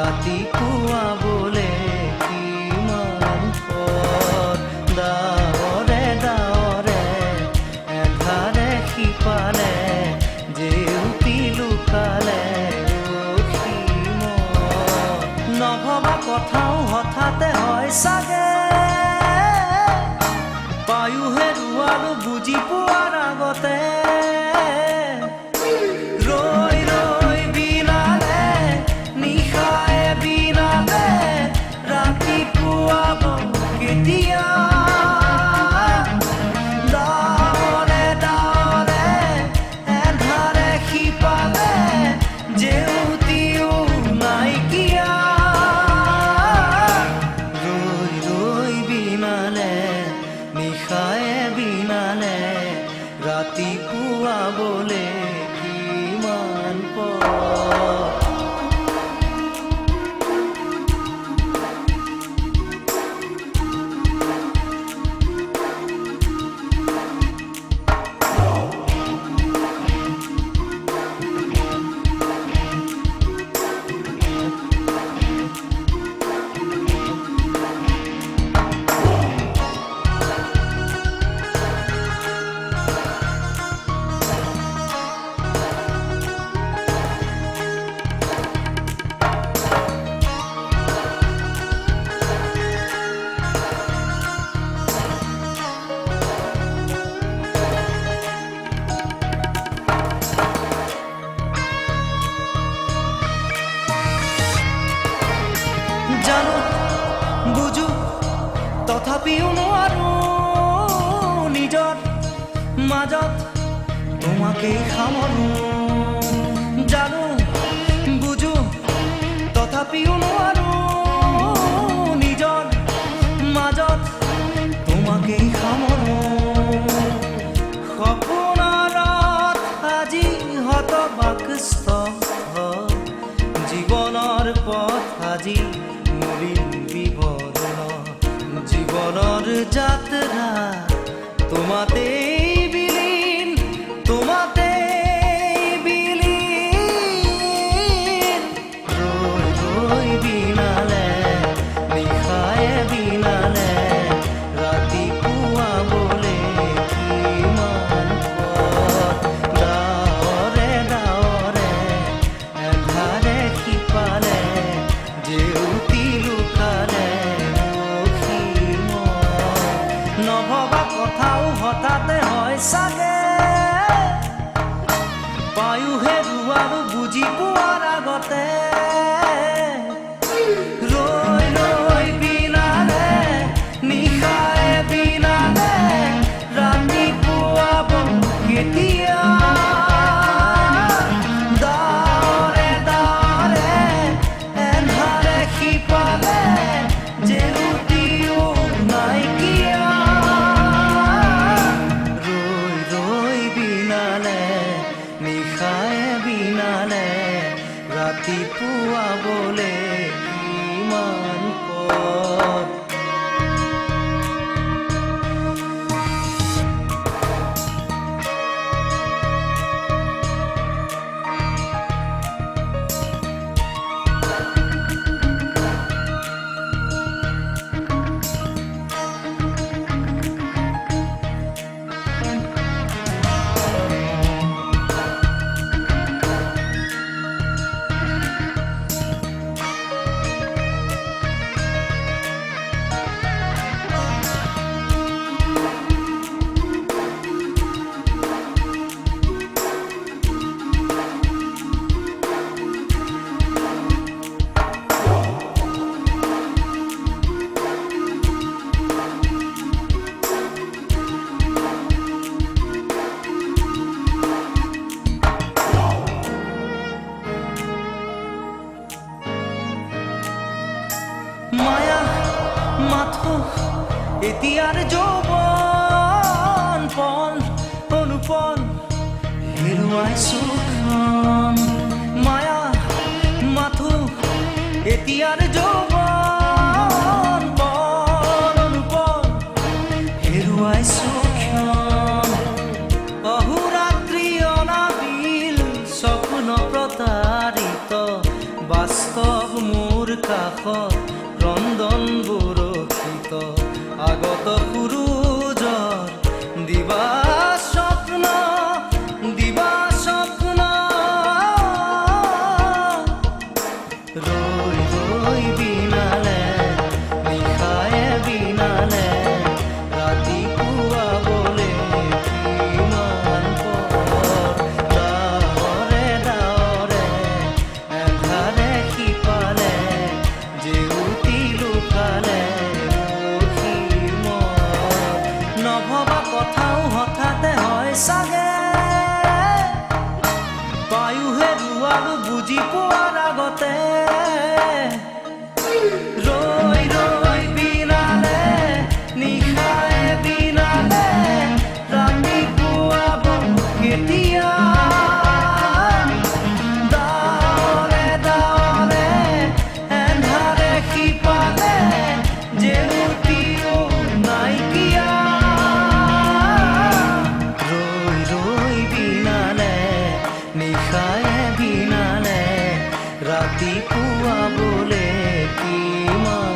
ৰাতিপুৱা বোলে কিমান পৰ ডাৱৰে ডাৱৰে এধাৰে সিপালে জেউতি লুকালে নভবা কথাও হঠাতে হয় চাগে বায়ুহে ৰুৱালো বুজি পোৱাৰ আগতে ৰৈ ৰৈ বিনালে নিশায়ে বিনালে ৰাতিপুৱা কেতিয়া ডাৱৰে ডাৱৰে এধাৰে সিপালে জেউতিও নাইকিয়া ৰৈ ৰৈ বিনালে নিশায়ে বিনালে ৰাতিপুৱা বোলে কিমান পৰ জানো বুজো তথাপিও নোৱাৰো নিজৰ মাজত তোমাকেই সামৰো জানো বুজো তথাপিও নোৱাৰো নিজৰ মাজত তোমাকেই সামৰো সপোনত আজি হতবাকস্থ জীৱনৰ পথ আজি জীবনৰ যাত্ৰা তোমাতেই বিলীন তোমাতেই বিলীন ৰৈ ৰৈ বিনালে নিশায়ে বিনালে ৰাতিপুৱা বোলে কিমান পৰ ডাৱৰে ডাৱৰে এধাৰে সিপালে জেউতি লুকালে নভবা কথাও হঠাতে হয় চাগে বায়ুহে ৰুৱালো বুজি পোৱাৰ আগতে ৰৈ ৰৈ বিনালে নিশায়ে বিনালে ৰাতিপুৱা কেতিয়া ডাৱৰে ডাৱৰে এধাৰে সিপালে জেউতিও নাইকিয়া ৰৈ ৰৈ বিনালে নিশায়ে বিনালে ৰাতিপুৱা বোলে কিমান পৰ মায়া মাথো এতিয়াৰ যৌৱন পন অনুপন হেৰুৱাইছো মায়া মাথো এতিয়াৰ যৌৱন পন অনুপন হেৰুৱাইছো অহোৰাত্ৰি অনাবিল স্বপ্ন প্ৰতাৰিত বাস্তৱ মোৰ কাষত ক্ৰন্দন বৰষিত আগত সূৰুজৰ দিবা স্বপ্ন ৰৈ ৰৈ বিনালে নিশায়ে বিনালে ৰাতিপুৱা বলে কিমান পৰ ডাৱৰে ডাৱৰে এন্ধাৰে সিপালে জেউতি লুকালে নভবা কথাও হঠাতে হয় চাগে পায়ুহে ৰুৱালো বুজি পোৱাৰ আগতে ৰৈ ৰৈ বিনালে নিশায়ে বিনালে ৰাতিপুৱা কেতিয়া ডাৱৰে ডাৱৰে এন্ধাৰে সিপালে জেউতিও নাইকিয়া ৰৈ ৰৈ বিনালে নিশায়ে বিনালে ৰাতিপুৱা বোলে কিমান